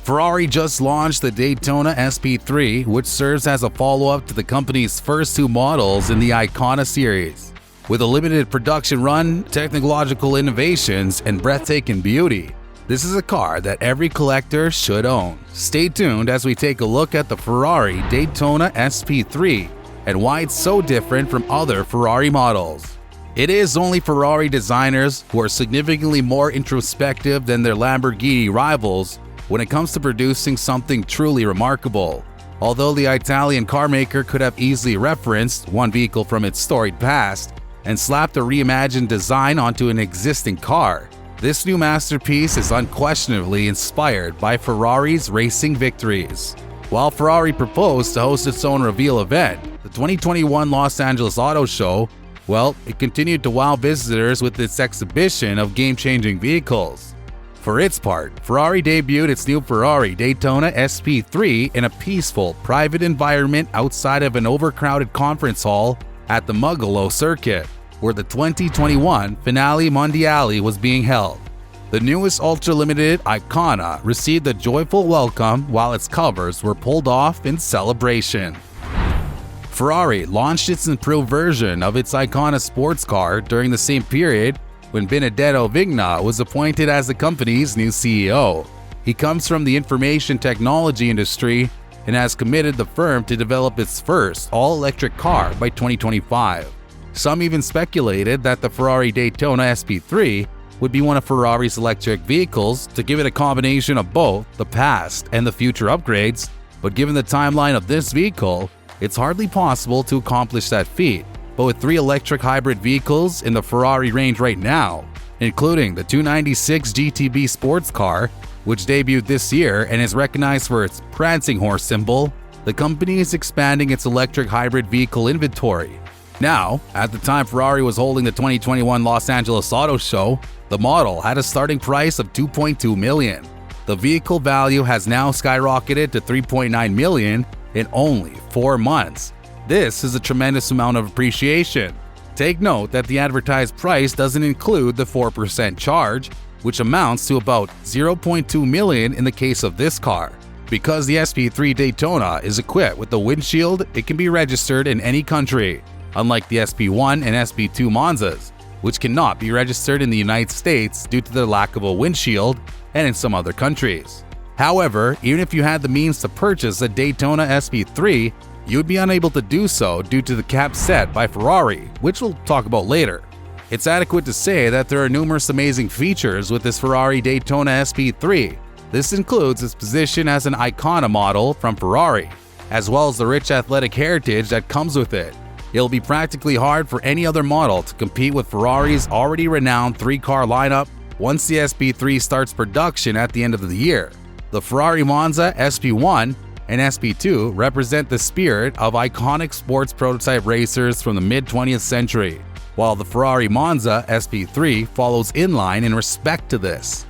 Ferrari just launched the Daytona SP3, which serves as a follow-up to the company's first two models in the Icona series. With a limited production run, technological innovations, and breathtaking beauty, this is a car that every collector should own. Stay tuned as we take a look at the Ferrari Daytona SP3 and why it's so different from other Ferrari models. It is only Ferrari designers who are significantly more introspective than their Lamborghini rivals when it comes to producing something truly remarkable. Although the Italian carmaker could have easily referenced one vehicle from its storied past and slapped a reimagined design onto an existing car, this new masterpiece is unquestionably inspired by Ferrari's racing victories. While Ferrari proposed to host its own reveal event, the 2021 Los Angeles Auto Show, well, it continued to wow visitors with its exhibition of game-changing vehicles. For its part, Ferrari debuted its new Ferrari Daytona SP3 in a peaceful, private environment outside of an overcrowded conference hall at the Mugello circuit, where the 2021 Finale Mondiale was being held. The newest ultra-limited Icona received a joyful welcome while its covers were pulled off in celebration. Ferrari launched its improved version of its Icona sports car during the same period when Benedetto Vigna was appointed as the company's new CEO. He comes from the information technology industry and has committed the firm to develop its first all-electric car by 2025. Some even speculated that the Ferrari Daytona SP3 would be one of Ferrari's electric vehicles to give it a combination of both the past and the future upgrades, but given the timeline of this vehicle, it's hardly possible to accomplish that feat. But with 3 electric hybrid vehicles in the Ferrari range right now, including the 296 GTB sports car, which debuted this year and is recognized for its prancing horse symbol, the company is expanding its electric hybrid vehicle inventory. Now, at the time Ferrari was holding the 2021 Los Angeles Auto Show, the model had a starting price of $2.2 million. The vehicle value has now skyrocketed to $3.9 million in only 4 months. This is a tremendous amount of appreciation. Take note that the advertised price doesn't include the 4% charge, which amounts to about $0.2 million in the case of this car. Because the SP3 Daytona is equipped with a windshield, it can be registered in any country, unlike the SP1 and SP2 Monzas, which cannot be registered in the United States due to the lack of a windshield and in some other countries. However, even if you had the means to purchase a Daytona SP3, you would be unable to do so due to the cap set by Ferrari, which we'll talk about later. It's adequate to say that there are numerous amazing features with this Ferrari Daytona SP3. This includes its position as an Icona model from Ferrari, as well as the rich athletic heritage that comes with it. It'll be practically hard for any other model to compete with Ferrari's already renowned 3-car lineup once the SP3 starts production at the end of the year. The Ferrari Monza SP1 and SP2 represent the spirit of iconic sports prototype racers from the mid-20th century, while the Ferrari Monza SP3 follows in line in respect to this.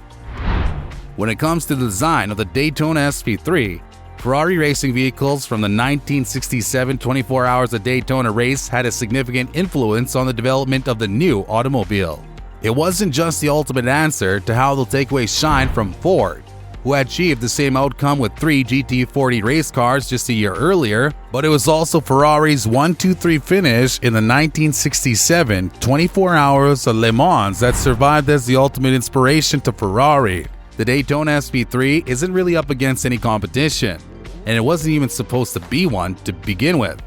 When it comes to the design of the Daytona SP3, Ferrari racing vehicles from the 1967 24 Hours of Daytona race had a significant influence on the development of the new automobile. It wasn't just the ultimate answer to how they'll take away shine from Ford, who had achieved the same outcome with 3 GT40 race cars just a year earlier, but it was also Ferrari's 1-2-3 finish in the 1967 24 Hours of Le Mans that survived as the ultimate inspiration to Ferrari. The Daytona SP3 isn't really up against any competition, and it wasn't even supposed to be one to begin with.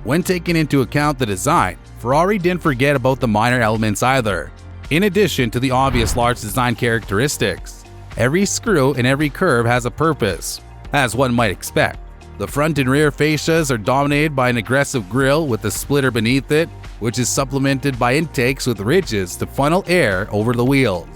When taking into account the design, Ferrari didn't forget about the minor elements either. In addition to the obvious large design characteristics, every screw and every curve has a purpose, as one might expect. The front and rear fascias are dominated by an aggressive grille with a splitter beneath it, which is supplemented by intakes with ridges to funnel air over the wheels.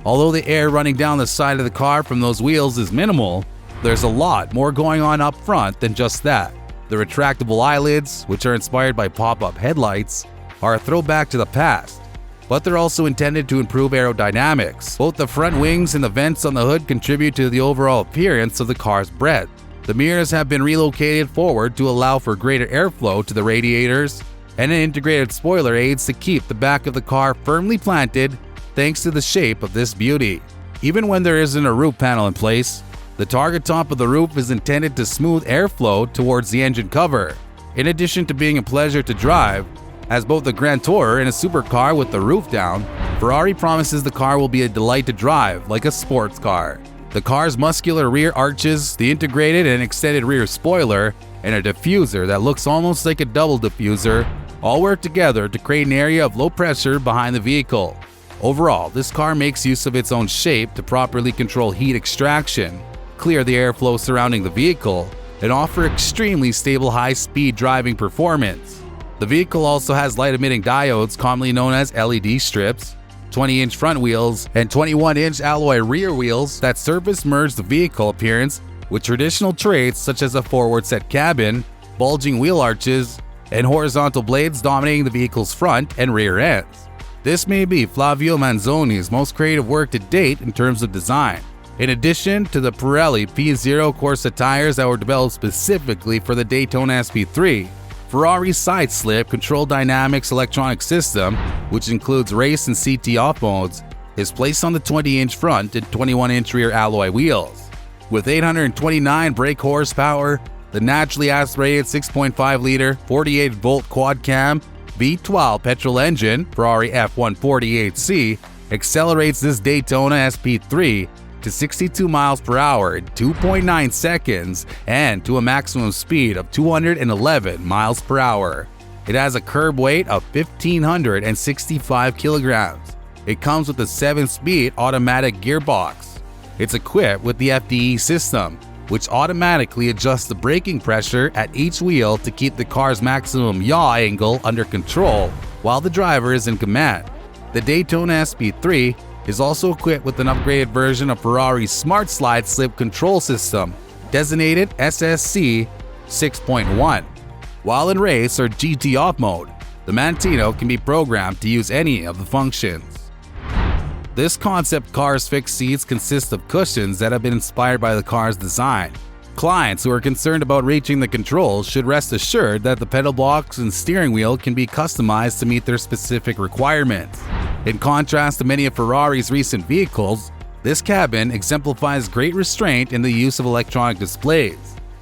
Although the air running down the side of the car from those wheels is minimal, there's a lot more going on up front than just that. The retractable eyelids, which are inspired by pop-up headlights, are a throwback to the past, but they're also intended to improve aerodynamics. Both the front wings and the vents on the hood contribute to the overall appearance of the car's breadth. The mirrors have been relocated forward to allow for greater airflow to the radiators, and an integrated spoiler aids to keep the back of the car firmly planted thanks to the shape of this beauty. Even when there isn't a roof panel in place, The target top of the roof is intended to smooth airflow towards the engine cover. In addition to being a pleasure to drive, as both a Grand Tourer and a supercar with the roof down, Ferrari promises the car will be a delight to drive like a sports car. The car's muscular rear arches, the integrated and extended rear spoiler, and a diffuser that looks almost like a double diffuser all work together to create an area of low pressure behind the vehicle. Overall, this car makes use of its own shape to properly control heat extraction, clear the airflow surrounding the vehicle, and offer extremely stable high-speed driving performance. The vehicle also has light-emitting diodes commonly known as LED strips, 20-inch front wheels, and 21-inch alloy rear wheels that surface merge the vehicle appearance with traditional traits such as a forward-set cabin, bulging wheel arches, and horizontal blades dominating the vehicle's front and rear ends. This may be Flavio Manzoni's most creative work to date in terms of design. In addition to the Pirelli P0 Corsa tires that were developed specifically for the Daytona SP3, Ferrari's side slip control dynamics electronic system, which includes race and CT off modes, is placed on the 20-inch front and 21-inch rear alloy wheels. With 829 brake horsepower, the naturally aspirated 6.5-liter 48-volt quad-cam V12 petrol engine, Ferrari F148C, accelerates this Daytona SP3 to 62 miles per hour in 2.9 seconds and to a maximum speed of 211 miles per hour. It has a curb weight of 1,565 kilograms. It comes with a 7-speed automatic gearbox. It's equipped with the FDE system, which automatically adjusts the braking pressure at each wheel to keep the car's maximum yaw angle under control while the driver is in command. The Daytona SP3 is also equipped with an upgraded version of Ferrari's Smart Slide Slip Control System, designated SSC 6.1. While in race or GT off mode, the Mantino can be programmed to use any of the functions. This concept car's fixed seats consist of cushions that have been inspired by the car's design. Clients who are concerned about reaching the controls should rest assured that the pedal box and steering wheel can be customized to meet their specific requirements. In contrast to many of Ferrari's recent vehicles, this cabin exemplifies great restraint in the use of electronic displays.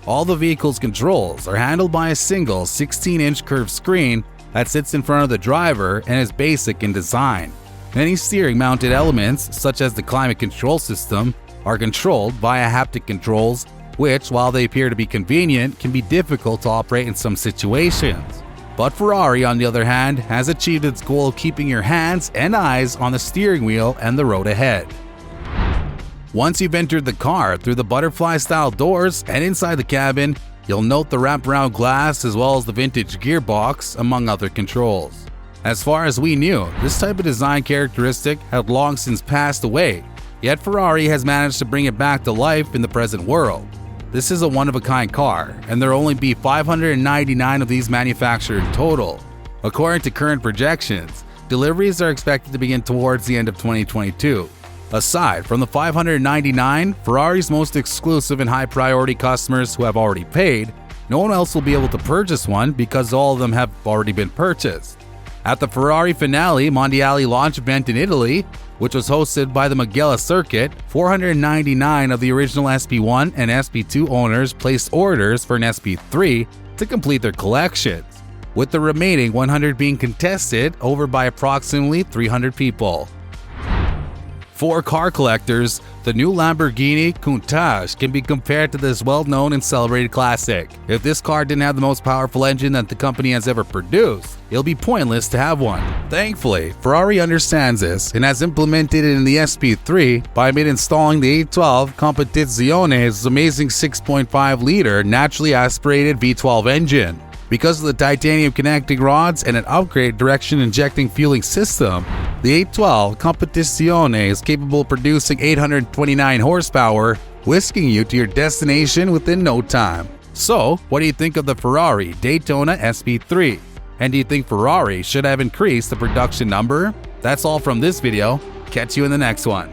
All the vehicle's controls are handled by a single 16-inch curved screen that sits in front of the driver and is basic in design. Many steering-mounted elements, such as the climate control system, are controlled via haptic controls, which, while they appear to be convenient, can be difficult to operate in some situations. But Ferrari, on the other hand, has achieved its goal of keeping your hands and eyes on the steering wheel and the road ahead. Once you've entered the car through the butterfly-style doors and inside the cabin, you'll note the wraparound glass as well as the vintage gearbox, among other controls. As far as we knew, this type of design characteristic had long since passed away, yet Ferrari has managed to bring it back to life in the present world. This is a one-of-a-kind car, and there will only be 599 of these manufactured in total. According to current projections, deliveries are expected to begin towards the end of 2022. Aside from the 599, Ferrari's most exclusive and high-priority customers who have already paid, no one else will be able to purchase one because all of them have already been purchased. At the Ferrari Finale Mondiale launch event in Italy, which was hosted by the Mugello circuit, 499 of the original SP1 and SP2 owners placed orders for an SP3 to complete their collections, with the remaining 100 being contested over by approximately 300 people. For car collectors, the new Lamborghini Countach can be compared to this well-known and celebrated classic. If this car didn't have the most powerful engine that the company has ever produced, it'll be pointless to have one. Thankfully, Ferrari understands this and has implemented it in the SP3 by installing the 812 Competizione's amazing 6.5-liter naturally aspirated V12 engine. Because of the titanium connecting rods and an upgraded direction injecting fueling system, the 812 Competizione is capable of producing 829 horsepower, whisking you to your destination within no time. So, what do you think of the Ferrari Daytona SP3? And do you think Ferrari should have increased the production number? That's all from this video. Catch you in the next one.